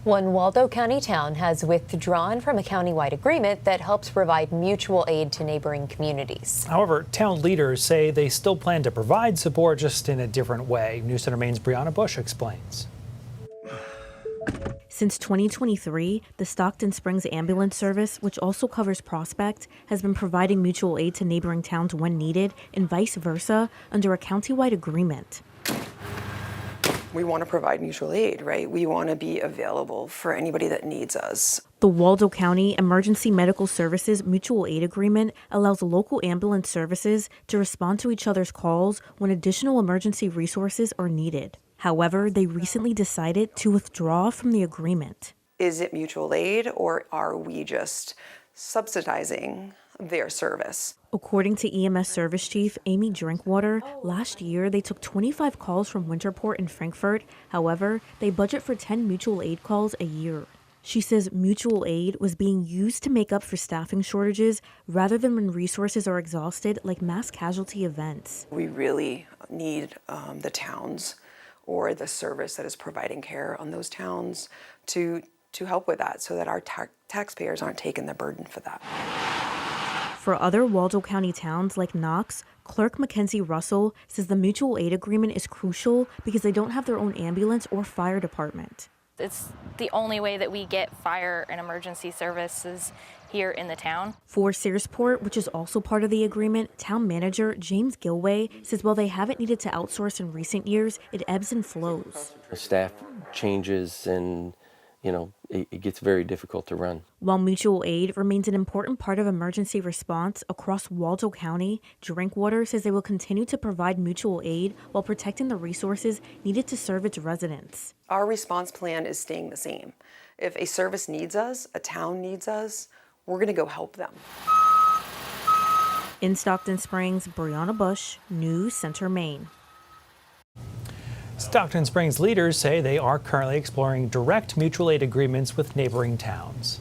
One Waldo County town has withdrawn from a countywide agreement that helps provide mutual aid to neighboring communities. However, town leaders say they still plan to provide support, just in a different way. News Center Maine's Brianna Bush explains. Since 2023, the Stockton Springs Ambulance Service, which also covers Prospect, has been providing mutual aid to neighboring towns when needed and vice versa under a countywide agreement. We want to provide mutual aid, right? We want to be available for anybody that needs us. The Waldo County Emergency Medical Services Mutual Aid Agreement allows local ambulance services to respond to each other's calls when additional emergency resources are needed. However, they recently decided to withdraw from the agreement. Is it mutual aid, or are we just subsidizing their service? According to EMS Service Chief Amy Drinkwater, last year they took 25 calls from Winterport and Frankfort. However, they budget for 10 mutual aid calls a year. She says mutual aid was being used to make up for staffing shortages rather than when resources are exhausted, like mass casualty events. We really need the towns or the service that is providing care on those towns to help with that, so that our taxpayers aren't taking the burden for that. For other Waldo County towns like Knox, Clerk Mackenzie Russell says the mutual aid agreement is crucial because they don't have their own ambulance or fire department. It's the only way that we get fire and emergency services here in the town. For Searsport, which is also part of the agreement, town manager James Gilway says while they haven't needed to outsource in recent years, it ebbs and flows. Staff changes and it gets very difficult to run. While mutual aid remains an important part of emergency response across Waldo County, Drinkwater says they will continue to provide mutual aid while protecting the resources needed to serve its residents. Our response plan is staying the same. If a service needs us, a town needs us, we're going to go help them. In Stockton Springs, Brianna Bush, News Center, Maine. Stockton Springs leaders say they are currently exploring direct mutual aid agreements with neighboring towns.